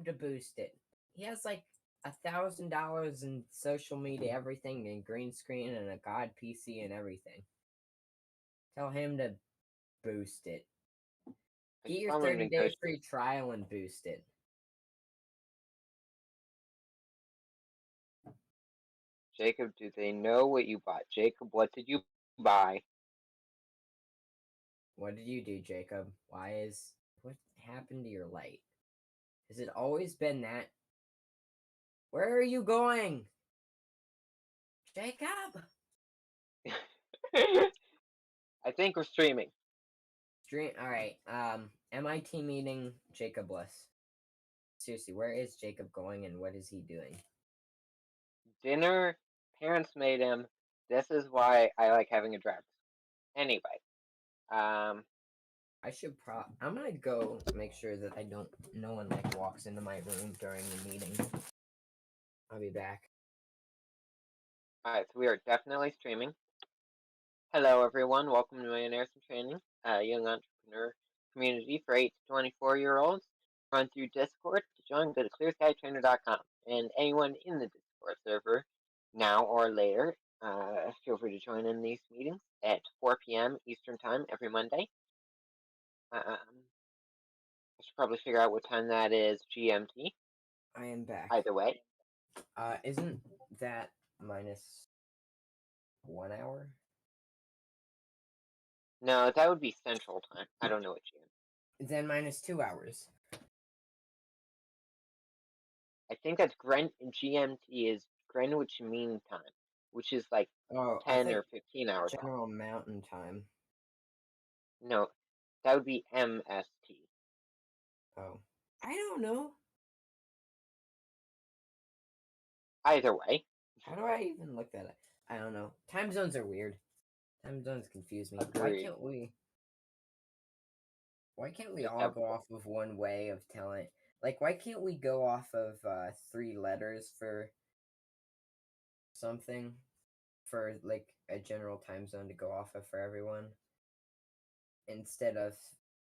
to boost it. He has like $1,000 in social media, everything, and green screen and a god PC and everything. Tell him to boost it. Get your 30-day free trial and boost it. Jacob, do they know what you bought? Jacob, what did you buy? What did you do, Jacob? What happened to your light? Has it always been that? Where are you going? Jacob! I think we're streaming. Alright, MIT meeting, Jacobless. Seriously, where is Jacob going and what is he doing? Dinner, parents made him. This is why I like having a driver. Anyway, I'm gonna go make sure that no one like walks into my room during the meeting. I'll be back. Alright, so we are definitely streaming. Hello everyone, welcome to Millionaires in Training, a young entrepreneur community for 8 to 24-year-olds. Run through Discord. To join, go to clearskytrainer.com. And anyone in the Discord server, now or later, feel free to join in these meetings at 4 p.m. Eastern Time every Monday. I should probably figure out what time that is GMT. I am back. Either way. Isn't that minus 1 hour? No, that would be Central Time. I don't know what GMT. Then minus 2 hours. I think that's GMT is Greenwich Mean Time, which is like 10 or 15 hours. General Mountain Time. No, that would be MST. Oh, I don't know. Either way. How do I even look that up? I don't know. Time zones are weird. Time zones confuse me. Agreed. Why can't we all go off of one way of telling? Like, why can't we go off of 3 letters for something? For, like, a general time zone to go off of for everyone? Instead of,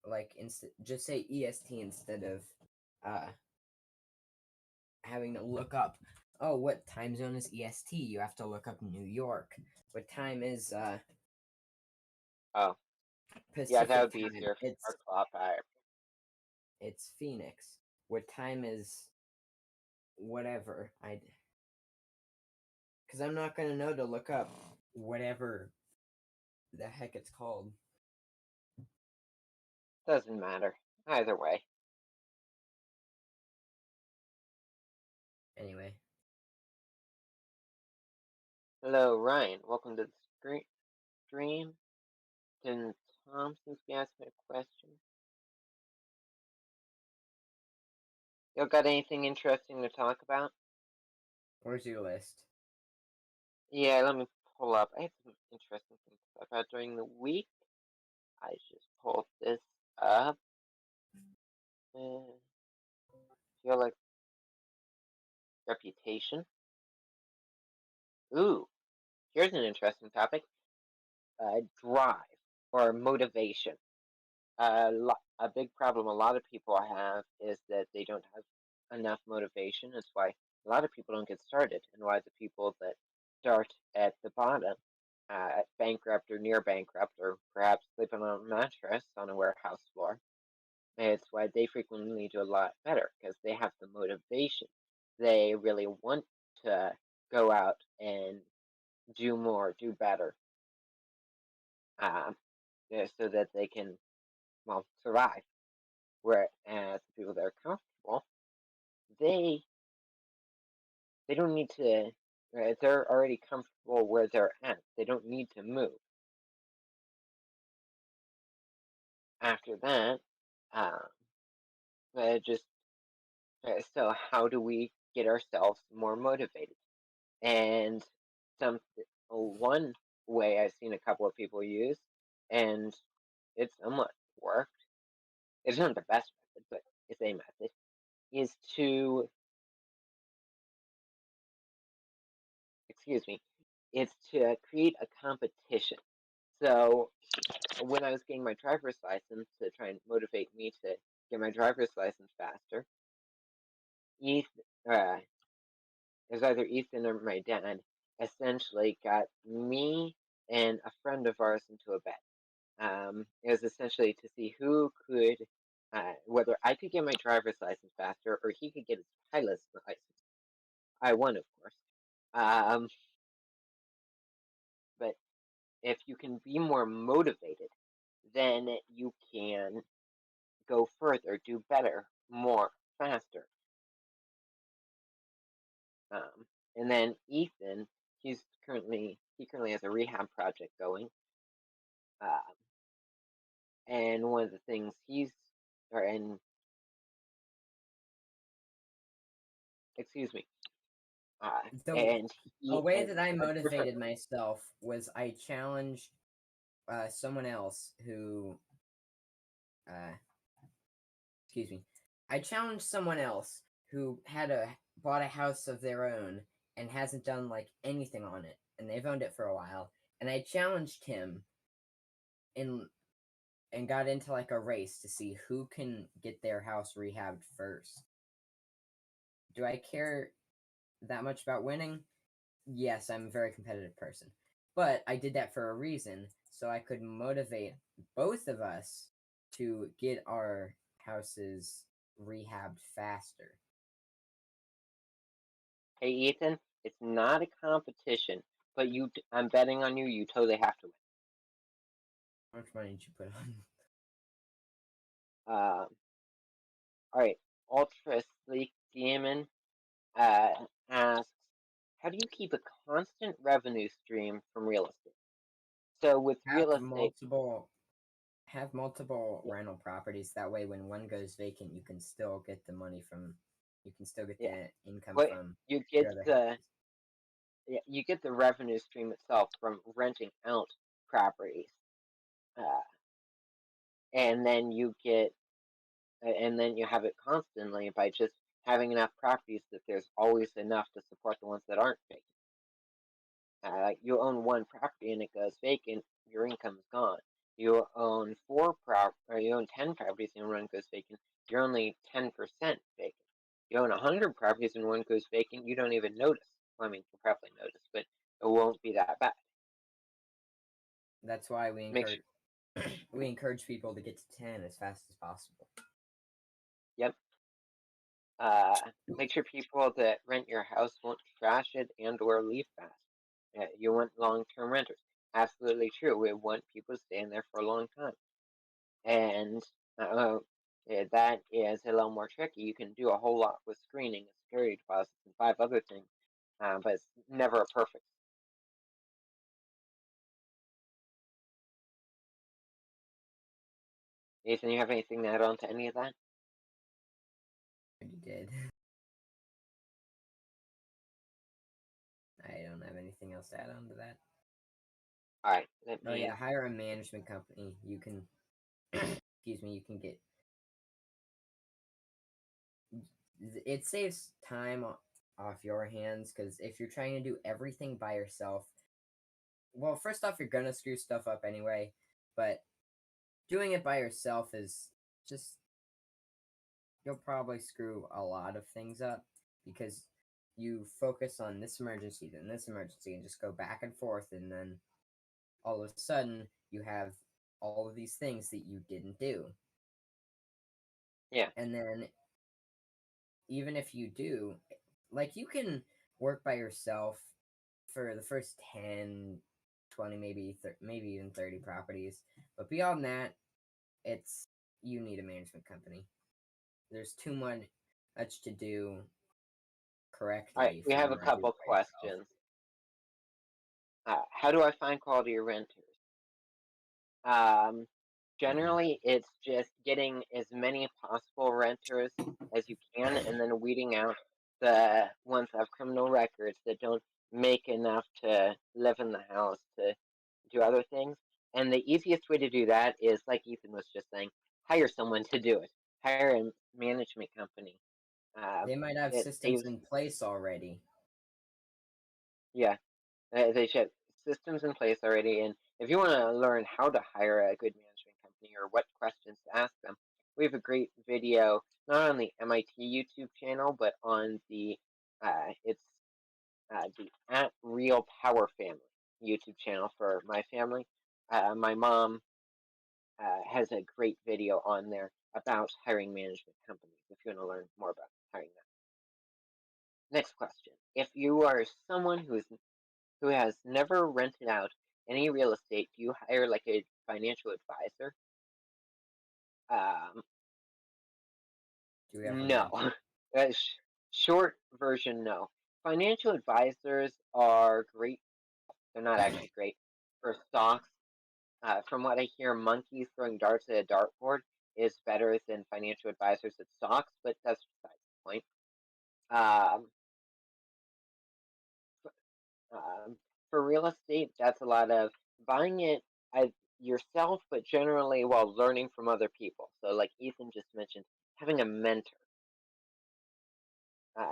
like, just say EST instead of having to look up, oh, what time zone is EST? You have to look up New York. What time is, Oh. Pacific yeah, that would time? be easier for our clock hour. It's Phoenix. What time is whatever? Because I'm not going to know to look up whatever the heck it's called. Doesn't matter. Either way. Anyway. Hello, Ryan. Welcome to the stream. Can Thompson ask me a question? You got anything interesting to talk about? Where's your list? Yeah, let me pull up. I had some interesting things to talk about during the week. I just pulled this up. And I feel like reputation. Ooh, here's an interesting topic. Drive or motivation. A big problem a lot of people have is that they don't have enough motivation. That's why a lot of people don't get started, and why the people that start at the bottom, bankrupt or near bankrupt, or perhaps sleeping on a mattress on a warehouse floor, it's why they frequently do a lot better, because they have the motivation. They really want to go out and do more, do better, so that they can, well, survive. Whereas the people that are comfortable, they don't need to. They're already comfortable where they're at. They don't need to move. After that, just so how do we get ourselves more motivated? And one way I've seen a couple of people use, and it's somewhat worked. It's not the best method, but it's a method. Is to it's to create a competition. So when I was getting my driver's license, to try and motivate me to get my driver's license faster, it was either Ethan or my dad, essentially got me and a friend of ours into a bet. It was essentially to see who could, whether I could get my driver's license faster or he could get his pilot's license. I won, of course. But if you can be more motivated, then you can go further, do better, more, faster. And then Ethan, he currently has a rehab project going. And one of the things excuse me, and A he way has that I a different. motivated myself was I challenged someone else who, excuse me, I challenged someone else who bought a house of their own and hasn't done like anything on it, and they've owned it for a while, and I challenged him in and got into like a race to see who can get their house rehabbed first. Do I care that much about winning? Yes, I'm a very competitive person. But I did that for a reason, so I could motivate both of us to get our houses rehabbed faster. Hey, Ethan, it's not a competition, but I'm betting on you. You totally have to win. How much money did you put on? All right. Ultra Sleek Demon asks, how do you keep a constant revenue stream from real estate? So with real estate, Have multiple rental properties. That way, when one goes vacant, you can still get the money from. You can still get yeah, the income what from you your get other the houses. yeah, you get the revenue stream itself from renting out properties, uh, and then you have it constantly by just having enough properties that there's always enough to support the ones that aren't vacant. You own one property and it goes vacant, your income is gone. You own 10 properties and one goes vacant, you're only 10% vacant. You own 100 properties and one goes vacant, you don't even notice. Well, I mean, you'll probably notice, but it won't be that bad. That's why we Make sure, encourage people to get to 10 as fast as possible. yep. Make sure people that rent your house won't trash it and or leave fast. You want long-term renters. Absolutely true. We want people to stay in there for a long time. And that is a little more tricky. You can do a whole lot with screening, security deposits, and 5 other things, but it's never a perfect. Ethan, you have anything to add on to any of that? You did. I don't have anything else to add on to that. All right. Oh yeah, hire a management company. You can, excuse me, you can get. It saves time off your hands because if you're trying to do everything by yourself, well, first off, you're gonna screw stuff up anyway. But doing it by yourself is just you'll probably screw a lot of things up because you focus on this emergency, then this emergency, and just go back and forth, and then all of a sudden you have all of these things that you didn't do. Yeah. And then even if you do, like you can work by yourself for the first 10, 20, maybe even 30 properties. But beyond that, you need a management company. There's too much to do correctly. All right. We have a couple questions. How do I find quality renters? Generally, it's just getting as many possible renters as you can, and then weeding out the ones that have criminal records that don't make enough to live in the house to do other things. And the easiest way to do that is, like Ethan was just saying, hire someone to do it. Hire a management company. They might have systems in place already. Yeah, they should have systems in place already. And if you want to learn how to hire a good management company or what questions to ask them, we have a great video not on the MIT YouTube channel, but on the it's the at Real Power Family YouTube channel for my family. My mom has a great video on there about hiring management companies if you want to learn more about hiring them. Next question. If you are someone who has never rented out any real estate, do you hire like a financial advisor? Do we have a No. Short version, no. Financial advisors are great. They're not actually great for stocks. From what I hear, monkeys throwing darts at a dartboard is better than financial advisors at stocks, but that's besides the point. For real estate, that's a lot of buying it yourself, but generally while learning from other people. So, like Ethan just mentioned, having a mentor.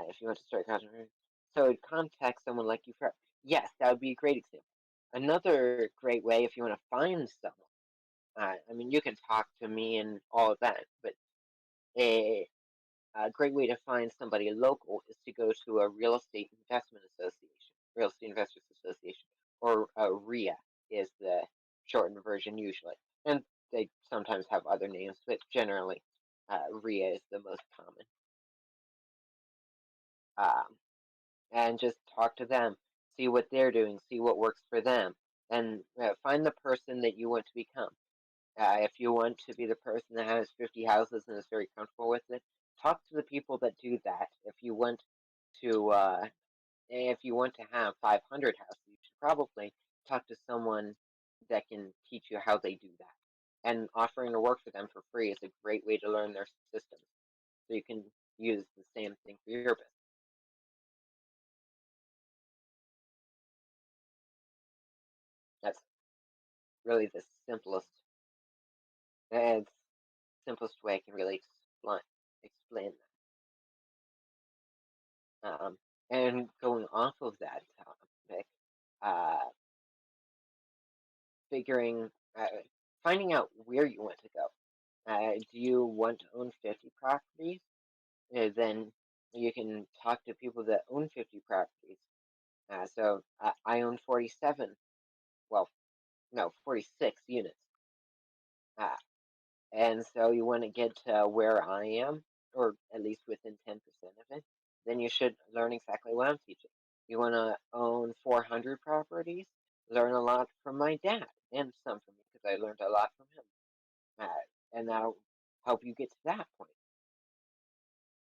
If you want to start content, so contact someone like you for yes, that would be a great example. Another great way, if you want to find someone, I mean, you can talk to me and all of that, but a great way to find somebody local is to go to a real estate investment association, real estate investors association, or RIA is the shortened version usually, and they sometimes have other names, but generally RIA is the most common. And just talk to them, see what they're doing, see what works for them, and find the person that you want to become. If you want to be the person that has 50 houses and is very comfortable with it, talk to the people that do that. If you want to have 500 houses, you should probably talk to someone that can teach you how they do that. And offering to work for them for free is a great way to learn their systems, so you can use the same thing for your business. That's really the simplest way I can really explain that. And going off of that topic, finding out where you want to go. Do you want to own 50 properties? Then you can talk to people that own 50 properties. So I own 47. Well, no, 46 units. And so you want to get to where I am, or at least within 10% of it, then you should learn exactly what I'm teaching. You want to own 400 properties? Learn a lot from my dad, and some from me, because I learned a lot from him. And that'll help you get to that point.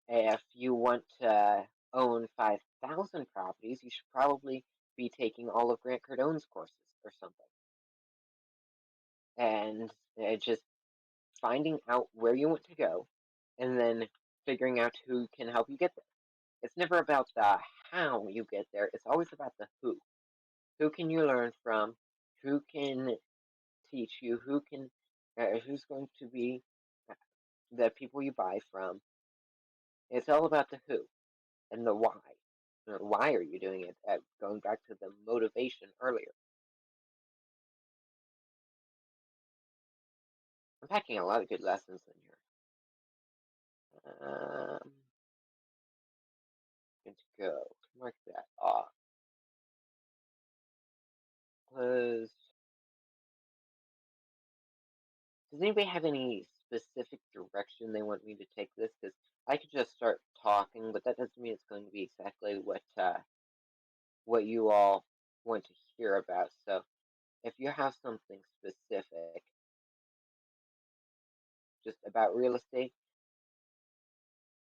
If you want to own 5,000 properties, you should probably be taking all of Grant Cardone's courses or something. And just finding out where you want to go, and then figuring out who can help you get there. It's never about the how you get there, it's always about the who. Who can you learn from? Who can teach you? Who's going to be the people you buy from? It's all about the who and the why. Why are you doing it? Going back to the motivation earlier. I'm packing a lot of good lessons in here. Good to go. Mark that off. Does anybody have any specific direction they want me to take this? Because I could just start talking, but that doesn't mean it's going to be exactly what you all want to hear about. So if you have something specific just about real estate,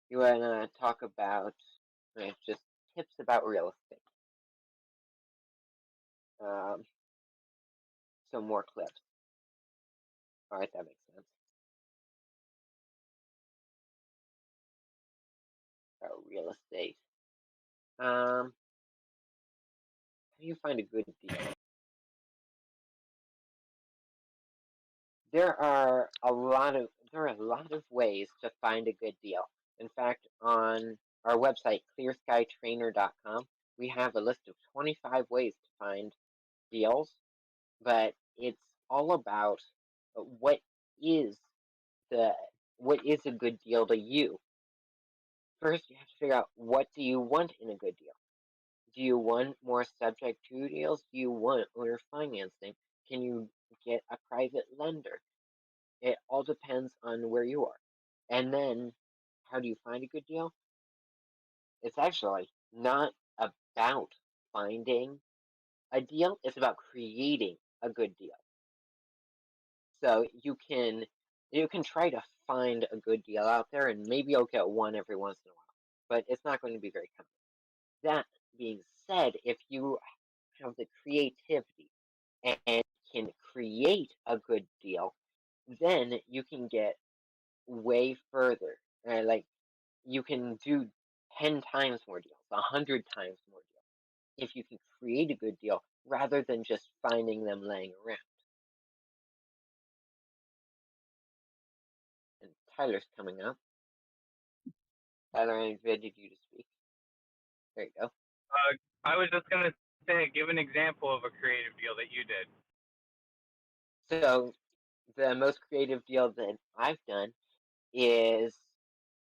you want to talk about just tips about real estate. Some more clips. All right, that makes sense. About real estate. How do you find a good deal? There are a lot of ways to find a good deal. In fact, on our website, clearskytrainer.com, we have a list of 25 ways to find deals, but it's all about what is what is a good deal to you? First, you have to figure out what do you want in a good deal. Do you want more subject to deals? Do you want owner financing? Can you get a private lender? It all depends on where you are. And then, how do you find a good deal? It's actually not about finding a deal, it's about creating a good deal. So you can try to find a good deal out there, and maybe you'll get one every once in a while, but it's not going to be very common. That being said, if you have the creativity and can create a good deal, then you can get way further. Like you can do 10 times more deals, 100 times more deals, if you can create a good deal rather than just finding them laying around. And Tyler's coming up. Tyler, I invited you to speak. There you go. I was just gonna say, give an example of a creative deal that you did. So the most creative deal that I've done is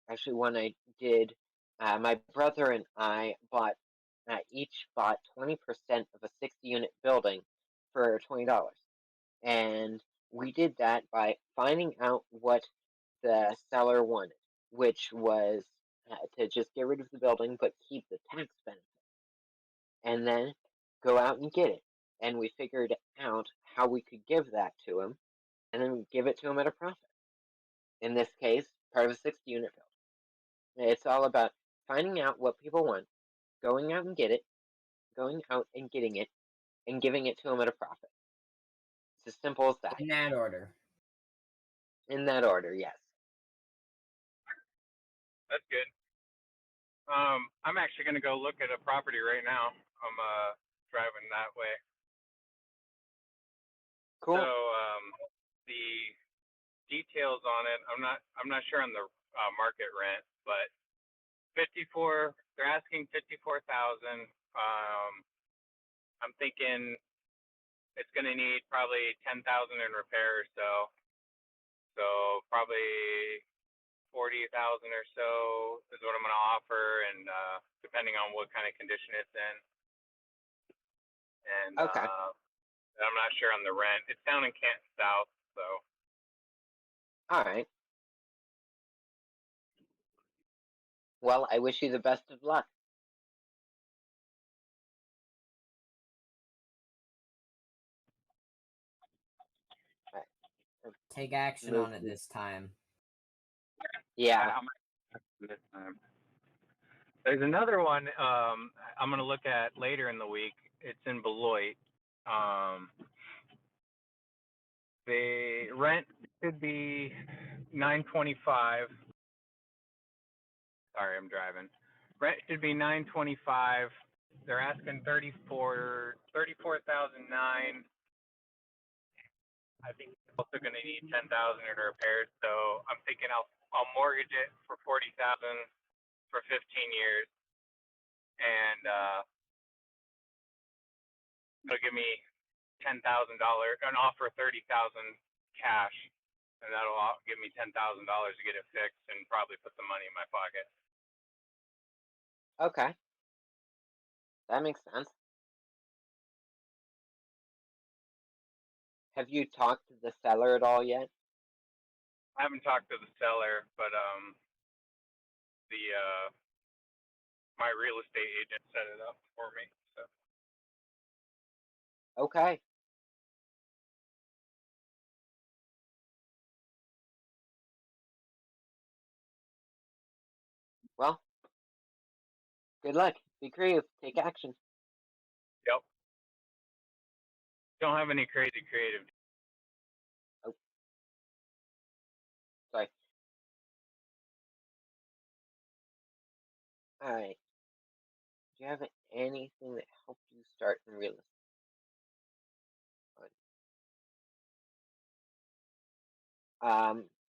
actually one I did. My brother and I each bought 20% of a 60-unit building for $20. And we did that by finding out what the seller wanted, which was to just get rid of the building but keep the tax benefit. And then go out and get it. And we figured out how we could give that to him and then give it to him at a profit. In this case, part of a 60-unit building. It's all about finding out what people want, going out and going out and getting it, and giving it to them at a profit. It's as simple as that. In that order. In that order, yes. That's good. I'm actually gonna go look at a property right now. I'm driving that way. Cool. So the details on it, I'm not sure on the market rent, but 54. They're asking 54,000. I'm thinking it's gonna need probably 10,000 in repairs, so probably 40,000 or so is what I'm gonna offer, and depending on what kind of condition it's in. And Okay. I'm not sure on the rent. It's down in Canton South, so. All right. Well, I wish you the best of luck. Take action on it this time. Yeah. This time. There's another one I'm gonna look at later in the week. It's in Beloit. The rent should be $925. Sorry, I'm driving. Rent should be $925. They're asking $34,009. I think it's also going to need $10,000 in repairs. So I'm thinking I'll mortgage it for $40,000 for 15 years, and it'll give me $10,000, an offer $30,000 cash, and that'll give me $10,000 to get it fixed and probably put the money in my pocket. Okay. That makes sense. Have you talked to the seller at all yet? I haven't talked to the seller, but my real estate agent set it up for me. So. Okay. Well, good luck. Be creative. Take action. Yep. Don't have any crazy creative. Oh. Sorry. All right. Do you have anything that helped you start in real estate?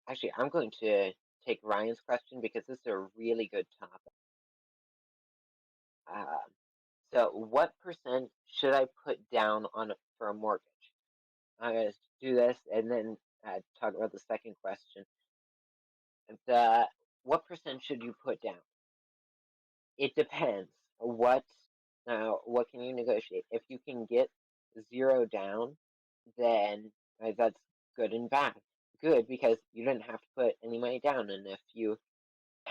Actually, I'm going to take Ryan's question because this is a really good topic. So what percent should I put down for a mortgage? I'm going to do this and then talk about the second question. what percent should you put down? It depends. What can you negotiate? If you can get 0 down, then that's good and bad. Good because you didn't have to put any money down, and if you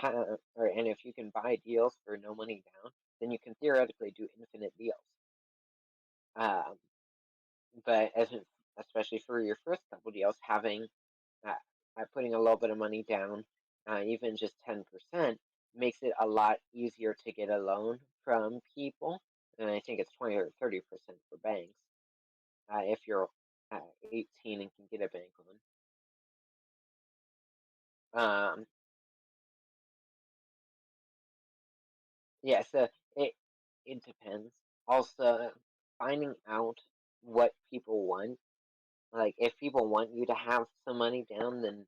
if you can buy deals for no money down, then you can theoretically do infinite deals. But especially for your first couple deals, having putting a little bit of money down, even just 10%, makes it a lot easier to get a loan from people. And I think it's 20 or 30% for banks if you're 18 and can get a bank loan. Yeah, so it depends. Also, finding out what people want. Like, if people want you to have some money down, then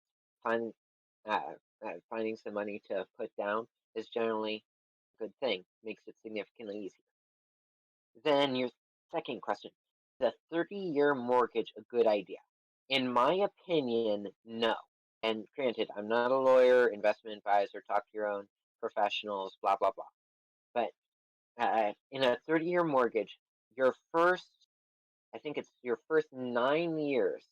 finding some money to put down is generally a good thing. Makes it significantly easier. Then your second question: is a 30-year mortgage a good idea? In my opinion, no. And granted, I'm not a lawyer, investment advisor, talk to your own professionals, blah blah blah. But in a 30-year mortgage, I think it's your first 9 years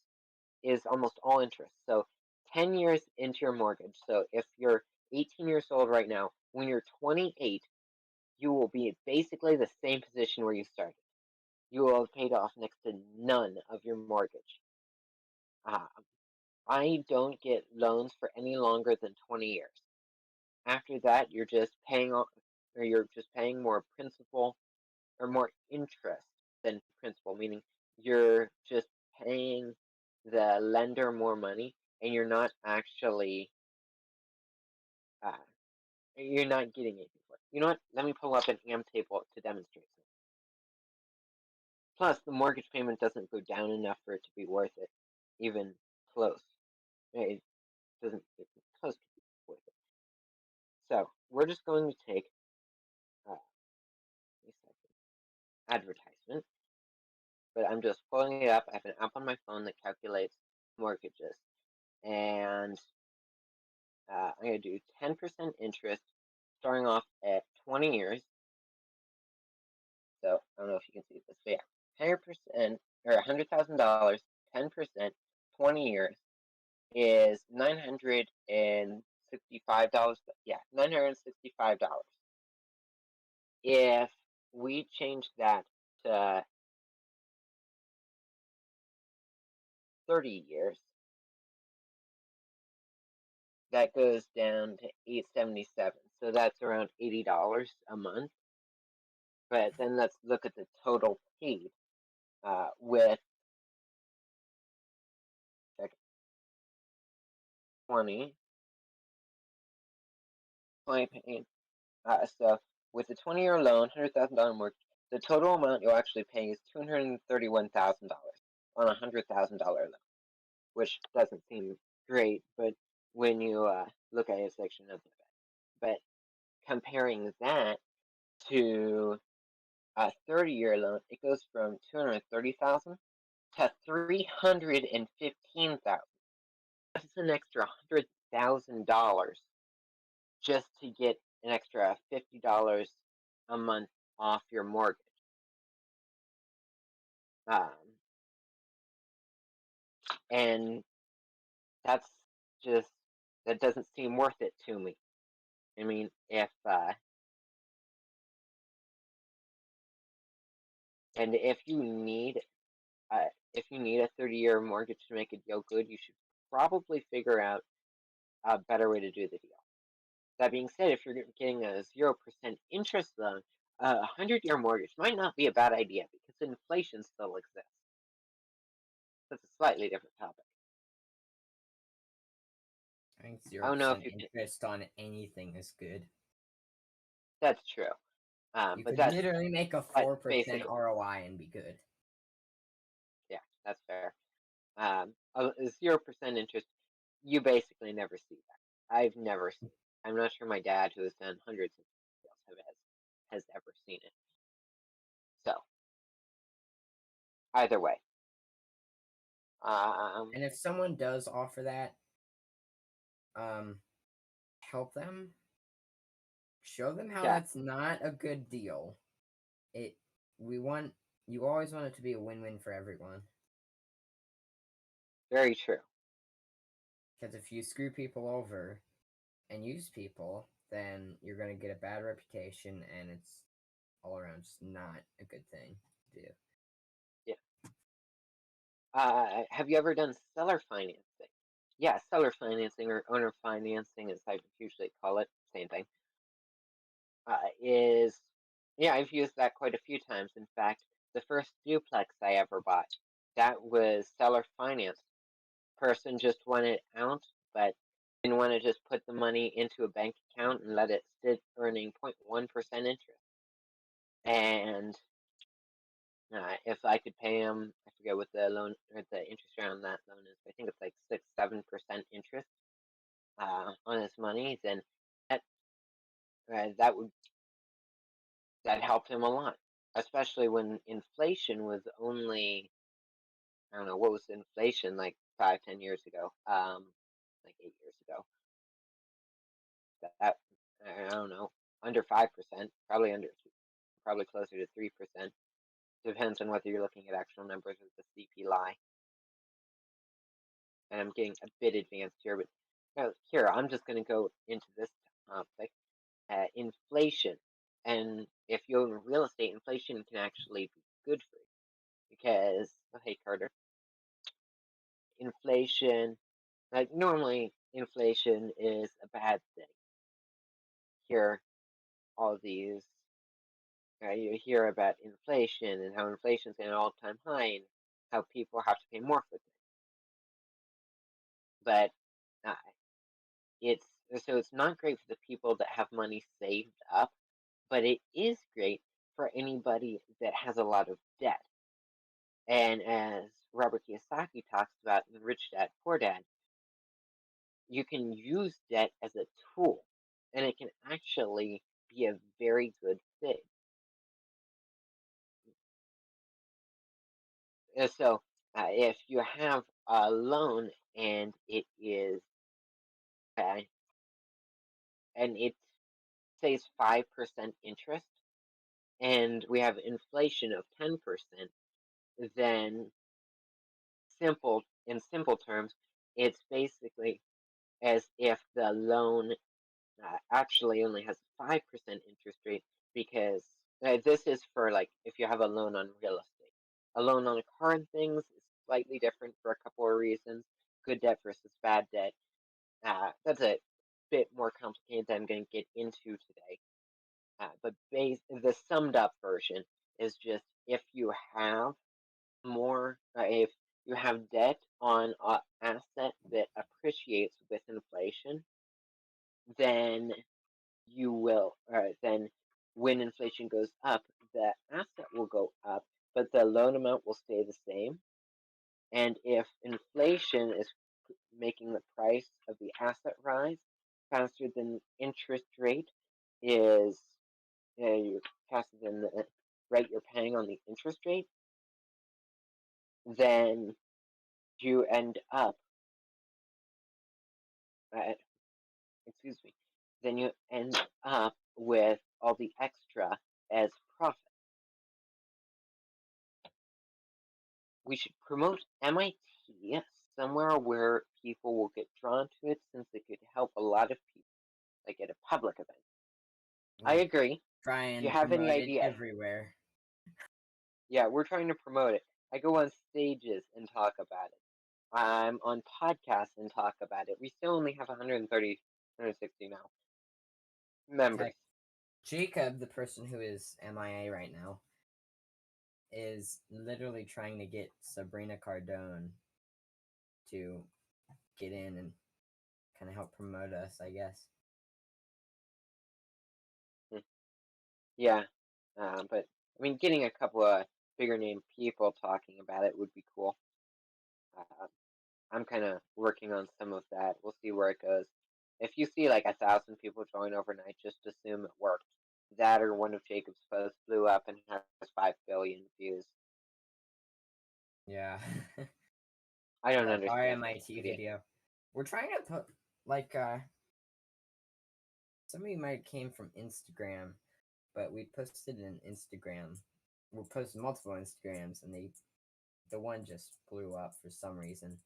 is almost all interest. So 10 years into your mortgage. So if you're 18 years old right now, when you're 28, you will be in basically the same position where you started. You will have paid off next to none of your mortgage. I don't get loans for any longer than 20 years. After that, you're just paying more principal or more interest than principal, meaning you're just paying the lender more money and you're not actually you're not getting anything for it. You know what? Let me pull up an AM table to demonstrate something. Plus, the mortgage payment doesn't go down enough for it to be worth it, even close. It doesn't it's close to be worth it. So we're just going to take advertisement, but I'm just pulling it up. I have an app on my phone that calculates mortgages, and I'm going to do 10% interest starting off at 20 years. So I don't know if you can see this, but yeah, 10% or $100,000, 10%, 20 years is $965. Yeah, $965. If we change that to 30 years, that goes down to $877. So that's around $80 a month. But then let's look at the total paid with 20 paid. So with a 20-year loan, $100,000 mortgage, the total amount you'll actually pay is $231,000 on a $100,000 loan, which doesn't seem great, but when you look at a section of it. But comparing that to a 30-year loan, it goes from $230,000 to $315,000. That's an extra $100,000 just to get an extra $50 a month off your mortgage. And that doesn't seem worth it to me. I mean, if you need a 30-year mortgage to make a deal good, you should probably figure out a better way to do the deal. That being said, if you're getting a 0% interest loan, a 100-year mortgage might not be a bad idea because inflation still exists. That's a slightly different topic. I think I don't know 0% if you can. interest on anything is good. That's true. You but could that's literally make a 4% ROI and be good. Yeah, that's fair. 0% interest, you basically never see that. I've never seen it. I'm not sure my dad, who has done hundreds of deals, has ever seen it. So, either way. And if someone does offer that, help them, show them how Yeah. that's not a good deal. You always want it to be a win-win for everyone. Very true. Because if you screw people over and use people, then you're going to get a bad reputation, and it's all around just not a good thing to do. Have you ever done seller financing? Yeah, seller financing or owner financing, as I usually call it, same thing. I've used that quite a few times. In fact, the first duplex I ever bought, that was seller finance. Person just wanted out, but didn't want to just put the money into a bank account and let it sit earning 0.1% interest. And if I could pay him, I forget what the loan or the interest rate on that loan is. I think it's like 6-7% interest on his money. Then that that helped him a lot, especially when inflation was only, I don't know, what was inflation like 5-10 years ago, like 8 years ago. That I don't know, under 5%, probably closer to 3%. Depends on whether you're looking at actual numbers or the CPI. And I'm getting a bit advanced here, but here I'm just going to go into this topic, inflation. And if you own real estate, inflation can actually be good for you because, oh, hey Carter, inflation, like normally inflation is a bad thing. Here, all these, you hear about inflation and how inflation's at an all-time high and how people have to pay more for things. But uh, it's not great for the people that have money saved up, but it is great for anybody that has a lot of debt. And as Robert Kiyosaki talks about in Rich Dad Poor Dad, you can use debt as a tool, and it can actually be a very good thing. So if you have a loan and it is and it says 5% interest, and we have inflation of 10%, then in simple terms, it's basically as if the loan actually only has a 5% interest rate, because this is for like if you have a loan on real estate. A loan on car and things is slightly different for a couple of reasons. Good debt versus bad debt. That's a bit more complicated than I'm going to get into today. But the summed up version is just if you have if you have debt on an asset that appreciates with inflation, then then when inflation goes up, the asset will go up, but the loan amount will stay the same. And if inflation is making the price of the asset rise faster than interest rate is faster than the rate you're paying on the interest rate, then you end up excuse me, then you end up with all the extra as profit. We should promote MIT somewhere where people will get drawn to it, since it could help a lot of people, like at a public event. I agree. Try If and you have any promote it idea, everywhere. yeah, we're trying to promote it. I go on stages and talk about it. I'm on podcasts and talk about it. We still only have 130, 160 now members. Heck, Jacob, the person who is MIA right now, is literally trying to get Sabrina Cardone to get in and kind of help promote us, I guess. Yeah, but I mean, getting a couple of bigger name people talking about it would be cool. I'm kind of working on some of that. We'll see where it goes. If you see like 1,000 people join overnight, just assume it worked. That or one of Jacob's posts blew up and has 5 billion views. Yeah. I don't Like our understand MIT social media. video. We're trying to put like some of you might came from Instagram, but we posted an Instagram. We posted multiple Instagrams, and the one just blew up for some reason.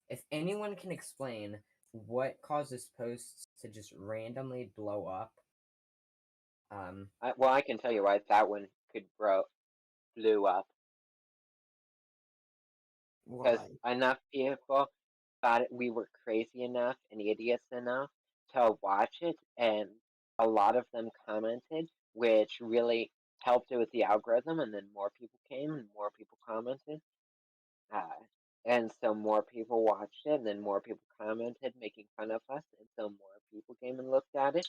If anyone can explain what causes posts to just randomly blow up, Well, I can tell you why that one blew up. Because why? enough people thought we were crazy enough and idiots enough to watch it, and a lot of them commented, which really helped it with the algorithm. And then more people came, and more people commented, and so more people watched it, and then more people commented, making fun of us, and so more people came and looked at it,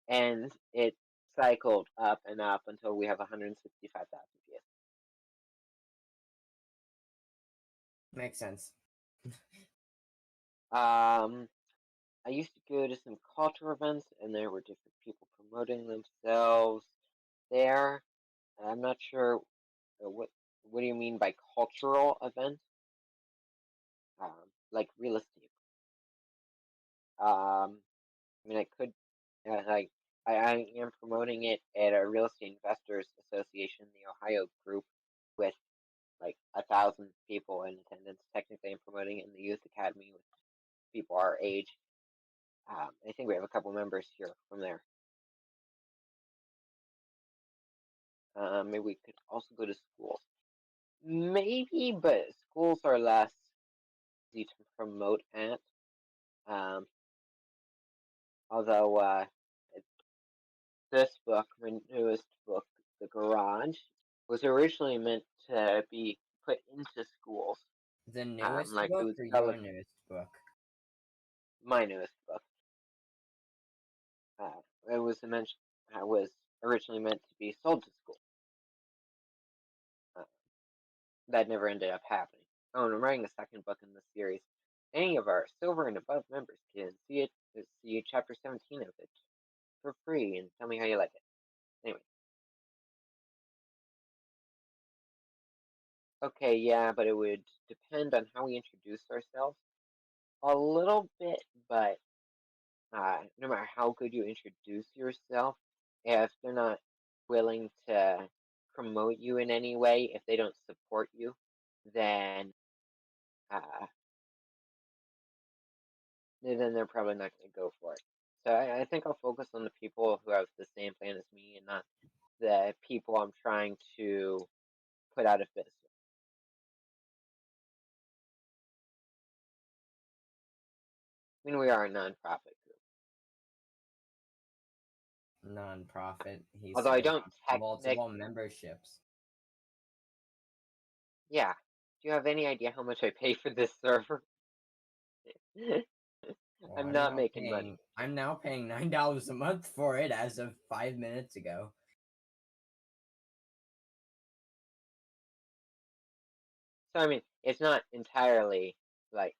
and it cycled up and up until we have 165,000 views. Makes sense. I used to go to some culture events, and there were different people promoting themselves there. I'm not sure what do you mean by cultural event? Like real estate. I mean, I could like I am promoting it at a real estate investors association, the Ohio group, with like 1,000 people in attendance. Technically, I'm promoting it in the youth academy with people our age. I think we have a couple members here from there. Maybe we could also go to schools. Maybe, but schools are less easy to promote at. Although this book, my newest book, The Garage, was originally meant to be put into schools. The newest Like it book was or your newest book? my newest book. It was originally meant to be sold to schools. That never ended up happening. Oh, and I'm writing a second book in the series. Any of our silver and above members can see chapter 17 of it for free and tell me how you like it. Anyway. Okay, yeah, but it would depend on how we introduce ourselves a little bit, but no matter how good you introduce yourself, if they're not willing to promote you in any way, if they don't support you, then they're probably not going to go for it. So I think I'll focus on the people who have the same plan as me and not the people I'm trying to put out of business. I mean, we are a nonprofit group. Nonprofit. He Although said I don't multiple memberships. Yeah. Do you have any idea how much I pay for this server? Well, I'm not making money. I'm now paying $9 a month for it as of 5 minutes ago. So I mean, it's not entirely like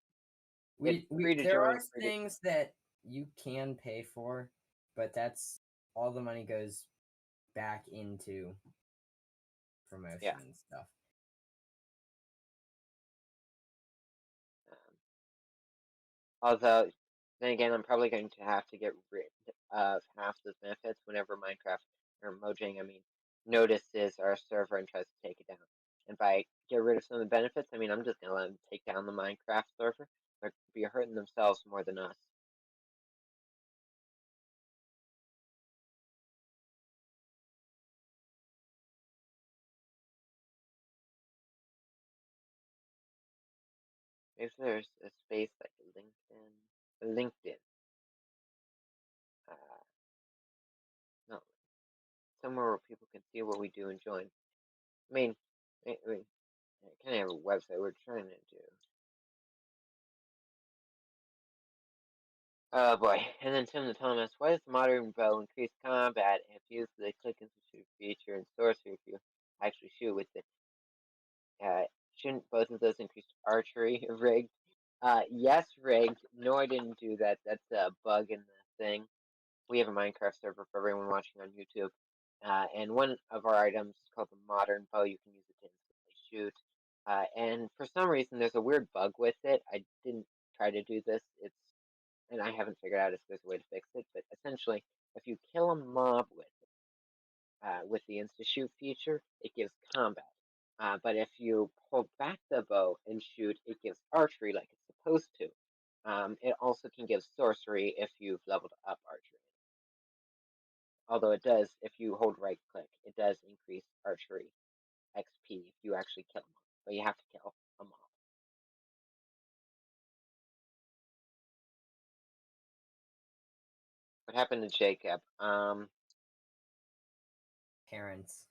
There are things that you can pay for, but that's all the money goes back into promotion and stuff. Although, then again, I'm probably going to have to get rid of half those benefits whenever Minecraft or Mojang, notices our server and tries to take it down. And by get rid of some of the benefits, I mean I'm just gonna let them take down the Minecraft server. They're be hurting themselves more than us. If there's a space like LinkedIn, no, somewhere where people can see what we do and join. I mean, I kind of have a website we're trying to do. Oh boy. And then Tim the Thomas, why does the modern bow increase combat if used the click and shoot feature and sorcery if you actually shoot with it? Shouldn't both of those increase archery rigged? Yes, rigged. No, I didn't do that. That's a bug in the thing. We have a Minecraft server for everyone watching on YouTube. And one of our items is called the modern bow. You can use it to instantly shoot. And for some reason, there's a weird bug with it. I didn't try to do this. And I haven't figured out if there's a way to fix it. But essentially, If you kill a mob with the insta shoot feature, it gives combat. But if you pull back the bow and shoot, it gives archery like it's supposed to. It also can give sorcery if you've leveled up archery. Although it does, if you hold right click, it does increase archery XP if you actually kill a mob. But you have to kill a mob. What happened to Jacob? Parents.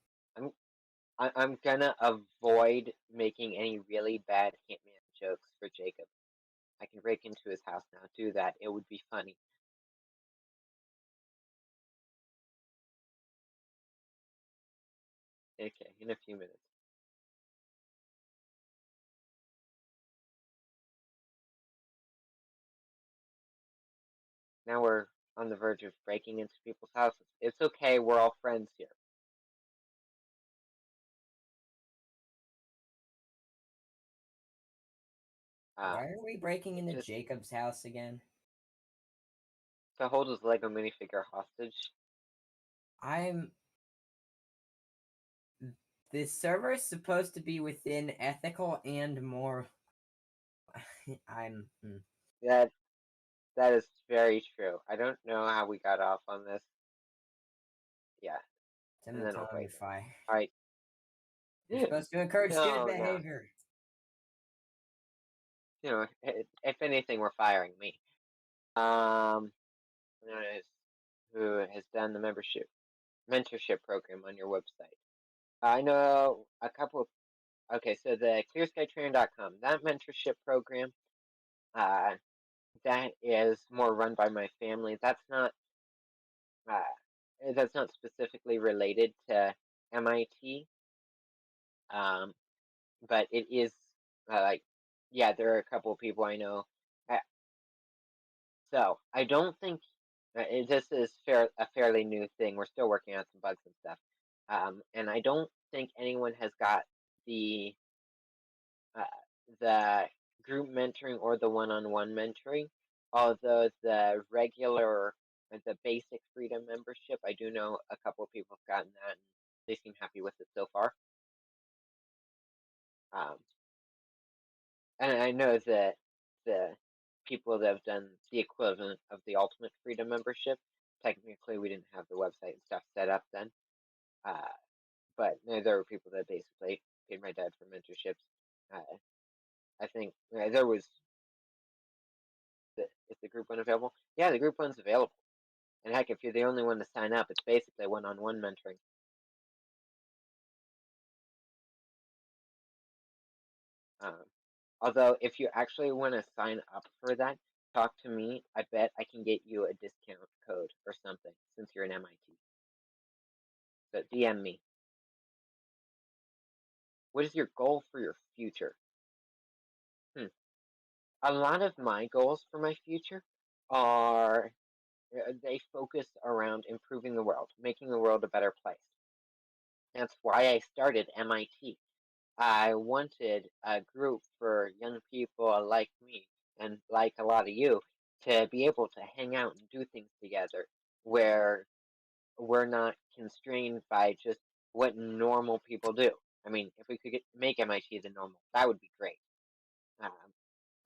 I'm gonna avoid making any really bad Hitman jokes for Jacob. I can break into his house now. Do that. It would be funny. Okay, in a few minutes. Now we're on the verge of breaking into people's houses. It's okay. We're all friends here. Why are we breaking into just Jacob's house again? to hold his Lego minifigure hostage. The server is supposed to be within ethical and more. That is very true. I don't know how we got off on this. Yeah. Cinematography. All right. You're supposed to encourage student behavior. You know, if anything, we're firing me. Who has done the mentorship program on your website? I know a couple of. Okay, so the ClearSkyTrainer.com, that mentorship program, that is more run by my family. That's not specifically related to MIT. But it is yeah, there are a couple of people I know. So I don't think this is a fairly new thing. We're still working on some bugs and stuff, and I don't think anyone has got the group mentoring or the one-on-one mentoring. Although the basic freedom membership, I do know a couple of people have gotten that, and they seem happy with it so far. And I know that the people that have done the equivalent of the Ultimate Freedom membership, technically we didn't have the website and stuff set up then, but there were people that basically paid my dad for mentorships. I think there was. Is the group one available? Yeah, the group one's available. And heck, if you're the only one to sign up, it's basically one-on-one mentoring. Although, if you actually want to sign up for that, talk to me. I bet I can get you a discount code or something since you're an MIT. So DM me. What is your goal for your future? A lot of my goals for my future are they focus around improving the world, making the world a better place. That's why I started MIT. I wanted a group for young people like me and like a lot of you to be able to hang out and do things together where we're not constrained by just what normal people do. I mean, if we could make MIT the normal, that would be great.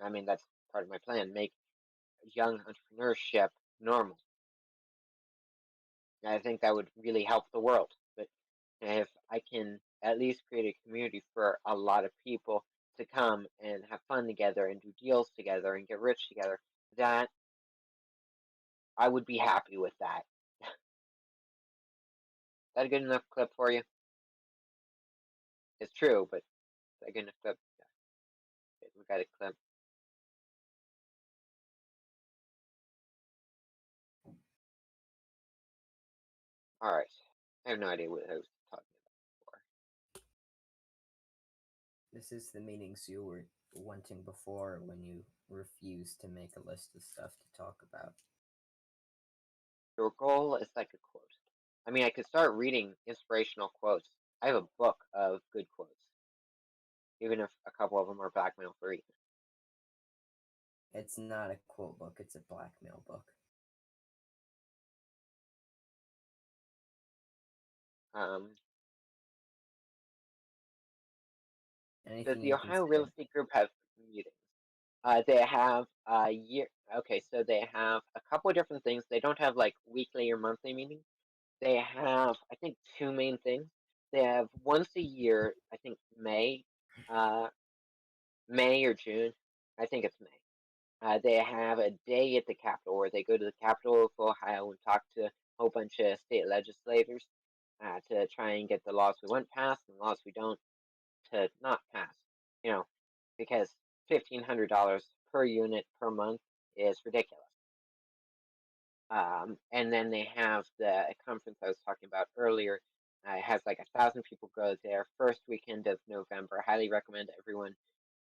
I mean, that's part of my plan, make young entrepreneurship normal. I think that would really help the world. But if I can at least create a community for a lot of people to come and have fun together and do deals together and get rich together, that I would be happy with that. Is that a good enough clip for you? It's true, but is that a good enough clip? Yeah. Okay, we got a clip. All right. I have no idea what I was talking about before. This is the meetings you were wanting before when you refused to make a list of stuff to talk about. Your goal is like a quote. I mean, I could start reading inspirational quotes. I have a book of good quotes, even if a couple of them are blackmail free. It's not a quote book, it's a blackmail book. Anything the you can Ohio say? Real Estate Group has meetings. They have a year. Okay, so they have a couple of different things. They don't have like weekly or monthly meetings. They have, I think, two main things. They have once a year. I think May or June. I think it's May. They have a day at the Capitol where they go to the Capitol of Ohio and talk to a whole bunch of state legislators to try and get the laws we want passed and laws we don't to not pass. You know, because $1,500 per unit per month is ridiculous. And then they have the conference I was talking about earlier. It has like 1,000 people go there first weekend of November. I highly recommend everyone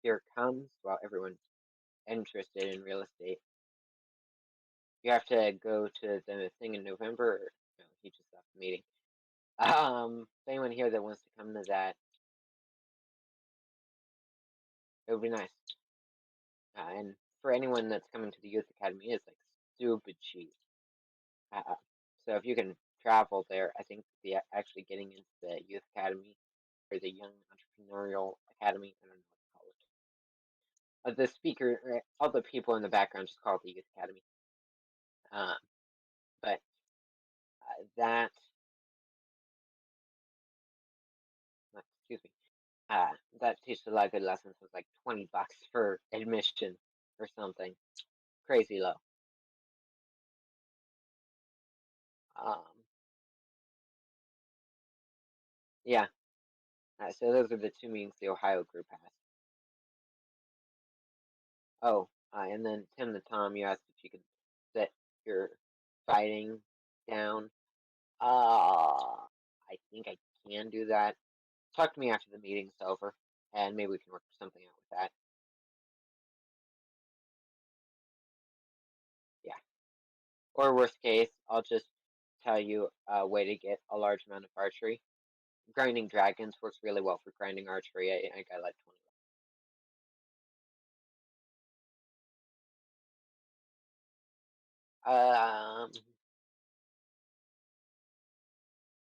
here comes. Well, everyone interested in real estate. You have to go to the thing in November. No, he just left the meeting. If anyone here that wants to come to that, it would be nice. And for anyone that's coming to the Youth Academy, it's like stupid cheap. So if you can travel there, I think actually getting into the Youth Academy or the Young Entrepreneurial Academy, I don't know what to call it. The speaker, all the people in the background just call it the Youth Academy. But that, excuse me, that teaches a lot of good lessons. It's like $20 for admission or something, crazy low. Yeah. So those are the two meetings the Ohio group has. Oh, and then Tim the Tom, you asked if you could set your fighting down. I think I can do that. Talk to me after the meeting's over, and maybe we can work something out with that. Yeah. Or worst case, I'll just tell you a way to get a large amount of archery. Grinding dragons works really well for grinding archery. I got like 20.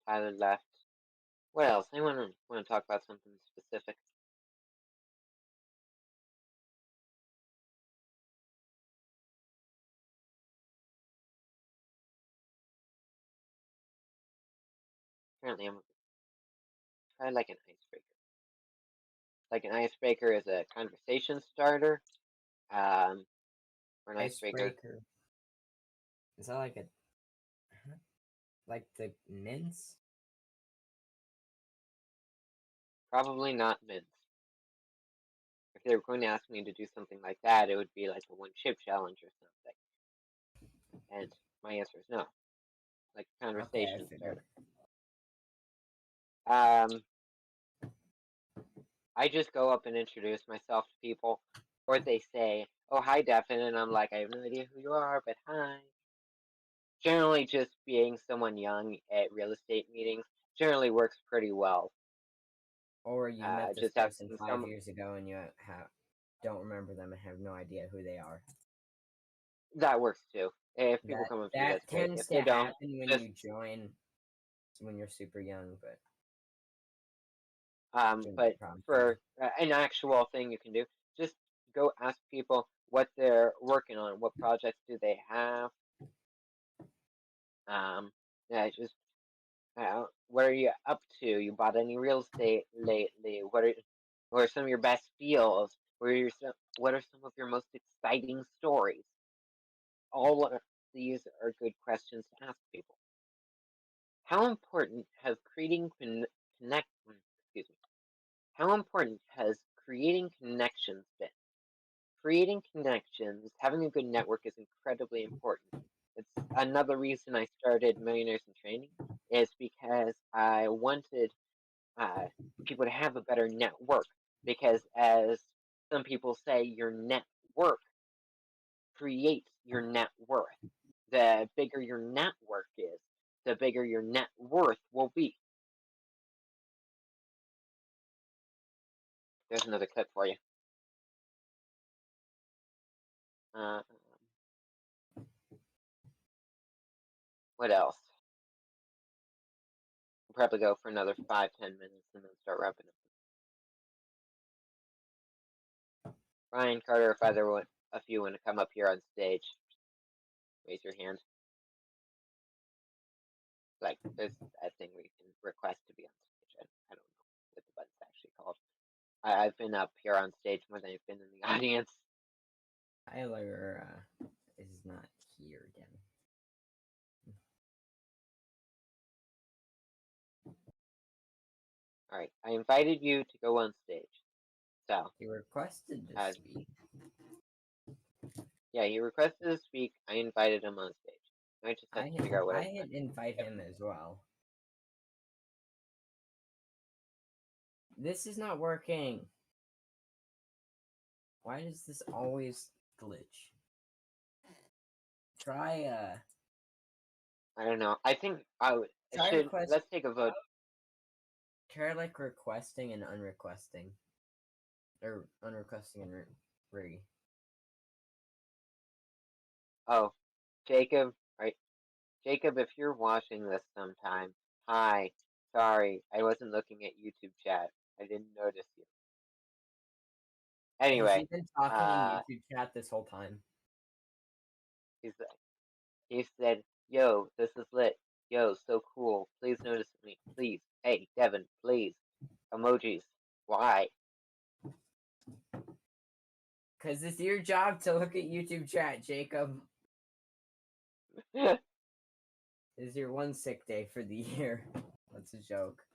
Tyler left. What else? Anyone want to talk about something specific? Apparently, I'm try like an icebreaker. Like an icebreaker is a conversation starter. Or an icebreaker. Is that like like the mints? Probably not mints. If they were going to ask me to do something like that, it would be like a one chip challenge or something. And my answer is no. Like a conversation starter. I just go up and introduce myself to people, or they say, "Oh, hi, Devin," and I'm like, "I have no idea who you are, but hi." Generally, just being someone young at real estate meetings generally works pretty well. Or you met this person 5 years ago and you don't remember them and have no idea who they are. That works too. If people come up to you, that's great. Tends to happen when you join when you're super young, but for an actual thing you can do, just go ask people what they're working on, what projects do they have. Yeah, just what are you up to? You bought any real estate lately? What are some of your best deals? What are some of your most exciting stories? All of these are good questions to ask people. How important has How important has creating connections been? Creating connections, having a good network is incredibly important. It's another reason I started Millionaires in Training is because I wanted people to have a better network. Because as some people say, your network creates your net worth. The bigger your network is, the bigger your net worth will be. There's another clip for you. What else? We'll probably go for another 5-10 minutes and then start wrapping up. Ryan, Carter, if either one of you want to come up here on stage, raise your hand. Like, there's a thing where you can request to be on stage. I don't know what the button's actually called. I've been up here on stage more than I've been in the audience. Tyler is not here again. All right, I invited you to go on stage. So He requested to speak. Yeah, he requested to speak. I invited him on stage. I just have to figure out what I had invite him as well. This is not working. Why does this always glitch? Try I don't know. I think let's take a vote. Try like requesting and unrequesting. Or unrequesting and re. Oh, Jacob, right? Jacob, if you're watching this sometime, hi. Sorry, I wasn't looking at YouTube chat. I didn't notice you. Anyway, has he been talking in YouTube chat this whole time? He said, "Yo, this is lit. Yo, so cool. Please notice me. Please. Hey, Devin, please. Emojis. Why?" Because it's your job to look at YouTube chat, Jacob. This is your one sick day for the year. That's a joke.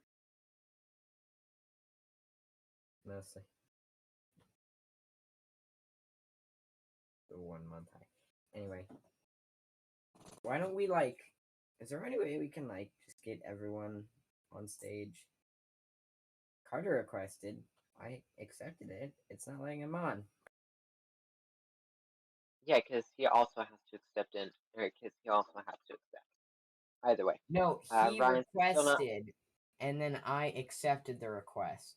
Mostly. The 1 month high. Anyway. Why don't we is there any way we can just get everyone on stage? Carter requested. I accepted it. It's not letting him on. Yeah, because he also has to accept it, or because he also has to accept. Either way. No, he requested, and then I accepted the request.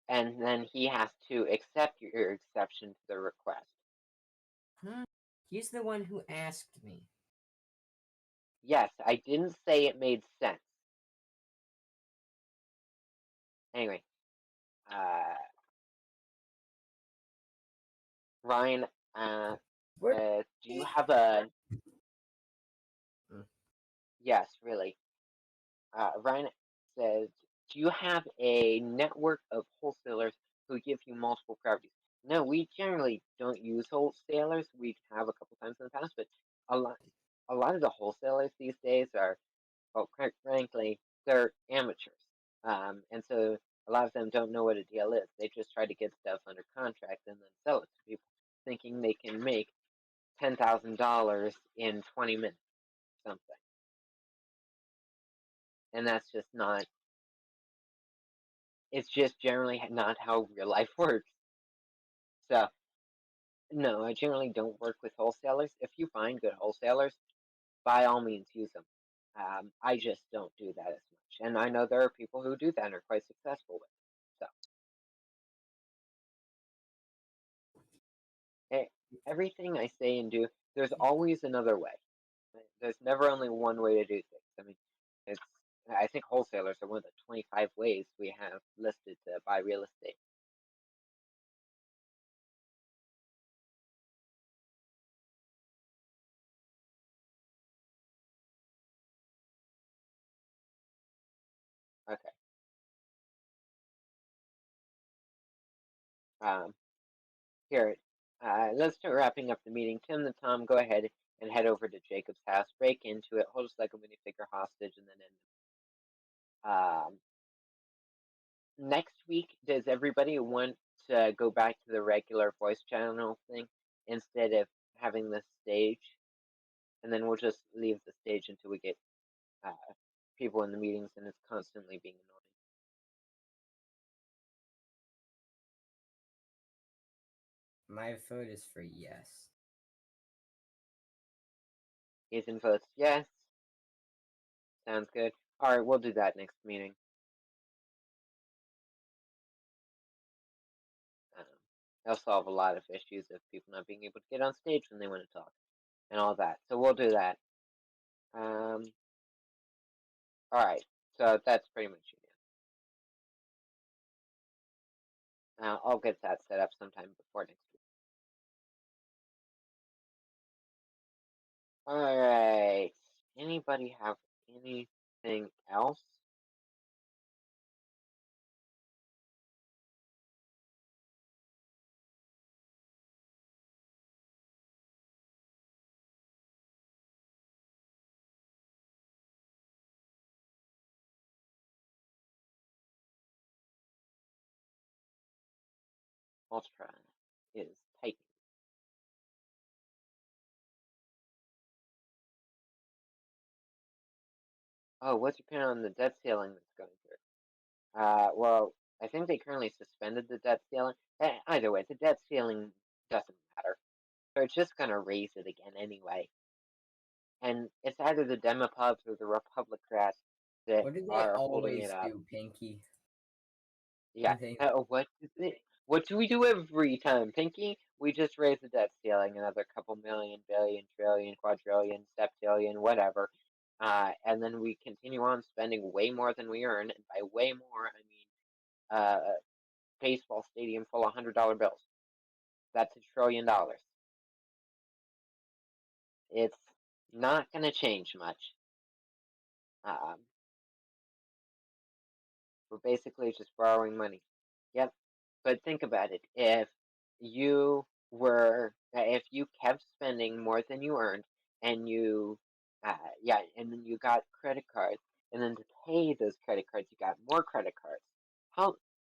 And then he has to accept your exception to the request. He's the one who asked me. Yes, I didn't say it made sense. Anyway, Ryan, do you have a... Yes, really. Ryan says, do you have a network of wholesalers who give you multiple properties? No, we generally don't use wholesalers. We have a couple times in the past, but a lot of the wholesalers these days are, well, quite frankly, they're amateurs. And so a lot of them don't know what a deal is. They just try to get stuff under contract and then sell it to people, thinking they can make $10,000 in 20 minutes, something. And that's just not, it's just generally not how real life works. So, no, I generally don't work with wholesalers. If you find good wholesalers, by all means use them. I just don't do that as much. And I know there are people who do that and are quite successful with it. So, everything I say and do, there's always another way. There's never only one way to do things. I mean, I think wholesalers are one of the 25 ways we have listed to buy real estate. Okay. Here, let's start wrapping up the meeting. Tim and Tom, go ahead and head over to Jacob's house, break into it, hold us like a minifigure hostage, and then end. Next week, does everybody want to go back to the regular voice channel thing instead of having the stage? And then we'll just leave the stage until we get people in the meetings and it's constantly being annoying. My vote is for yes. Ethan votes yes. Sounds good. All right, we'll do that next meeting. That'll solve a lot of issues of people not being able to get on stage when they want to talk and all that. So we'll do that. All right, so that's pretty much it. I'll get that set up sometime before next week. All right. Anybody have anything else? Ultra is typing. Oh, what's your opinion on the debt ceiling that's going through? Well, I think they currently suspended the debt ceiling. Either way, the debt ceiling doesn't matter. They're just gonna raise it again anyway. And it's either the Democrats or the Republicans that What do they are holding always it up. do, Pinky? Yeah. They What do we do every time, Pinky? We just raise the debt ceiling another couple million, billion, trillion, quadrillion, septillion, whatever. And then we continue on spending way more than we earn. And by way more, I mean baseball stadium full of $100 bills. That's $1 trillion. It's not going to change much. We're basically just borrowing money. Yep. But think about it. If you kept spending more than you earned, and and then you got credit cards, and then to pay those credit cards, you got more credit cards.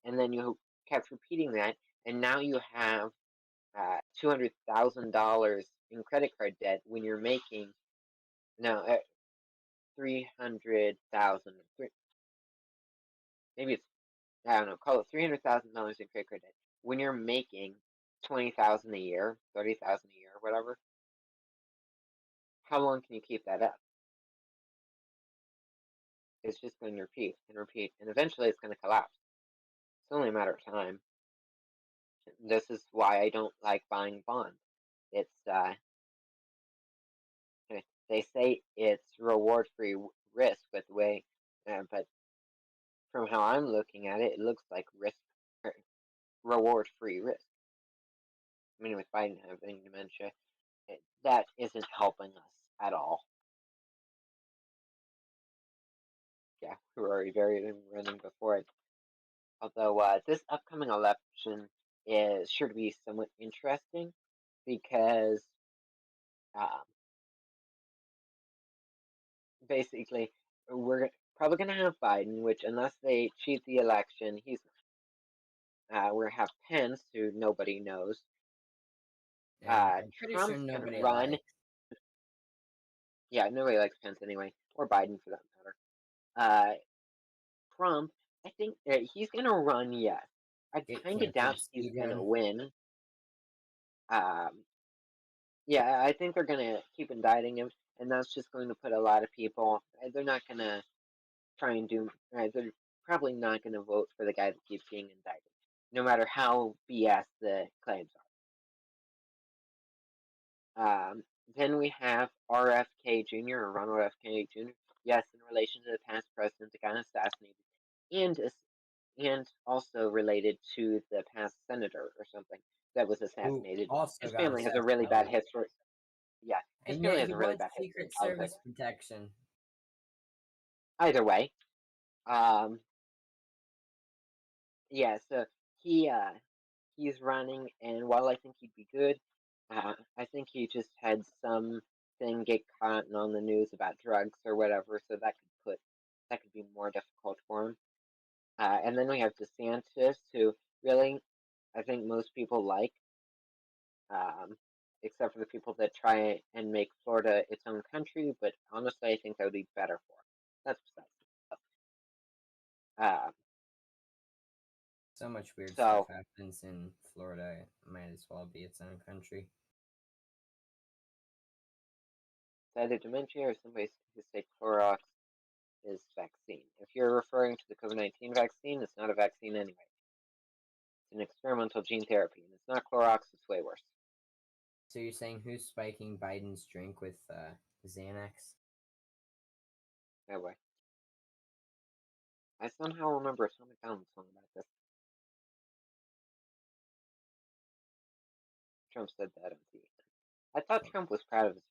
And then you kept repeating that, and now you have $200,000 in credit card debt when you're making 300,000. Maybe it's, I don't know, call it $300,000 in credit card debt when you're making 20,000 a year, 30,000 a year, whatever. How long can you keep that up? It's just going to repeat and repeat, and eventually it's going to collapse. It's only a matter of time. This is why I don't like buying bonds. It's they say it's reward-free risk, but but from how I'm looking at it, it looks like reward-free risk. I mean, with Biden having dementia, that isn't helping us at all. Yeah, we were already very running before it. Although this upcoming election is sure to be somewhat interesting because um, basically we're probably going to have Biden, which unless they cheat the election, we're going to have Pence, who nobody knows. I'm pretty sure Trump's going to nobody run. likes. Yeah, nobody likes Pence anyway, or Biden for that matter. Trump, I think he's going to run, yes. I Get kind of doubt canceled, he's going to speedrun. win. Yeah, I think they're going to keep indicting him, and that's just going to put a lot of people. They're not going to try and do. They're probably not going to vote for the guy that keeps being indicted, no matter how BS the claims are. Then we have RFK Jr. or Ronald F. Kennedy Jr. Yes, in relation to the past president that got assassinated, and also related to the past senator or something that was assassinated. Also His got family has a really bad assassinated. history. Yeah, his And family yet has he a really wants bad history in Secret politics. Service protection. Either way, yeah. So he's running, and while I think he'd be good, I think he just had something get caught on the news about drugs or whatever, so that could be more difficult for him. And then we have DeSantis, who really I think most people like, except for the people that try and make Florida its own country. But honestly, I think that would be better for it. That's besides the point. So much weird stuff So happens in Florida. It might as well be its own country. it's either dementia or somebody who say Clorox is vaccine. If you're referring to the COVID-19 vaccine, it's not a vaccine anyway. It's an experimental gene therapy, and it's not Clorox. It's way worse. So you're saying who's spiking Biden's drink with Xanax? That way. I somehow remember a Tom MacDonald song about this. Trump said that on TV. I thought Trump was proud of his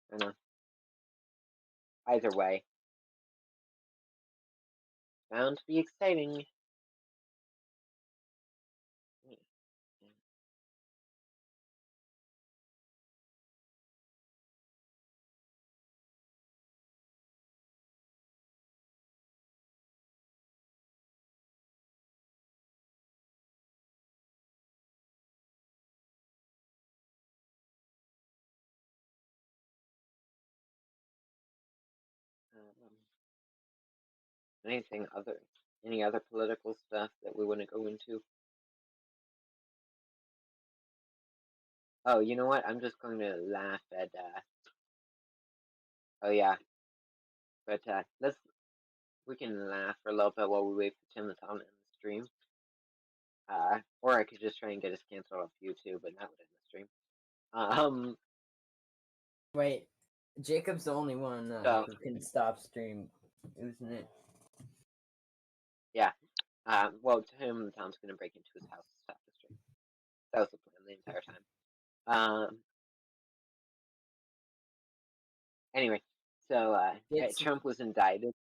vaccine. I know. Either way, bound to be exciting. Um, any other political stuff that we want to go into? Oh, you know what? I'm just going to laugh at. Oh yeah, but we can laugh for a little bit while we wait for Tim to come in the stream. Or I could just try and get us canceled off YouTube, but that would end the stream. Wait, Jacob's the only one who can stop stream, isn't it? Yeah. Well, Tom's gonna break into his house to stop the stream. That was the plan the entire time. Anyway, so Trump was indicted.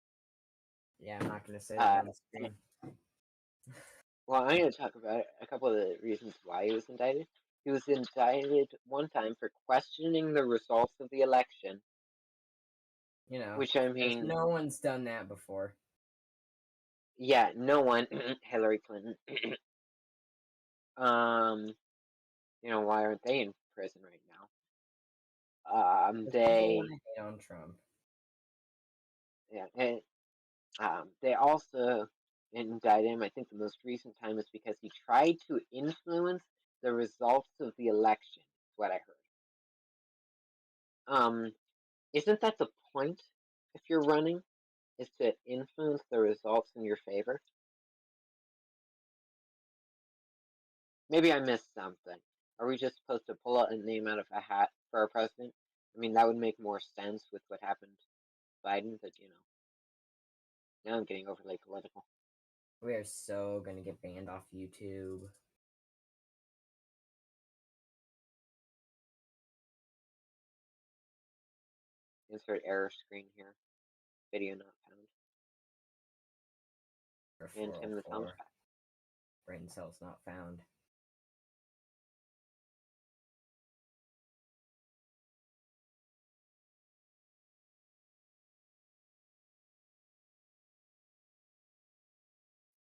Yeah, I'm not gonna say that on the stream. Well, I'm gonna talk about a couple of the reasons why he was indicted. He was indicted one time for questioning the results of the election. You know, which I mean, no one's done that before. Yeah, no one. Hillary Clinton. Why aren't they in prison right now? They hate on Trump. Yeah, and they also indicted him. I think the most recent time is because he tried to influence the results of the election. Is what I heard. Isn't that the point? If you're running, is to influence the results in your favor. Maybe I missed something. Are we just supposed to pull out a name out of a hat for our president? I mean, that would make more sense with what happened to Biden, but now I'm getting overly political. We are so gonna get banned off YouTube. Insert error screen here. Video not found. And Tim the Tom's back. Brain cells not found.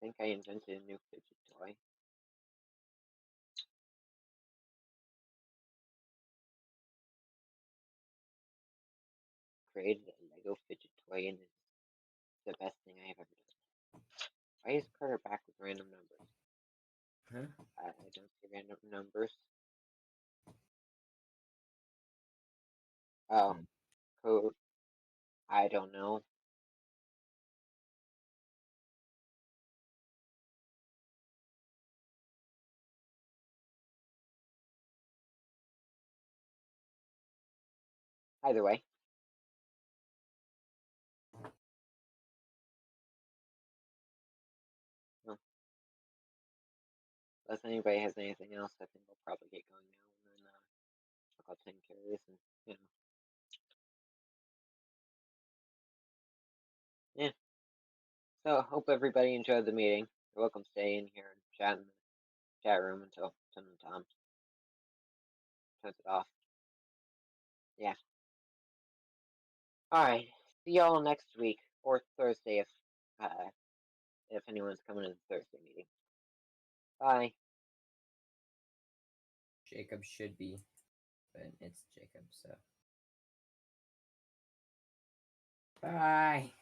I think I invented a new fidget toy. Created a Lego fidget toy, and it's the best thing I have ever done. Why is Carter back with random numbers? Huh? I don't see random numbers. Oh, code. I don't know. Either way. Unless anybody has anything else, I think we'll probably get going now, and then check out 10 carries, and yeah. So hope everybody enjoyed the meeting. You're welcome to stay in here and chat in the chat room until Tim and Tom turns it off. Yeah. All right. See y'all next week or Thursday if anyone's coming to the Thursday meeting. Bye. Jacob should be, but it's Jacob, so. Bye.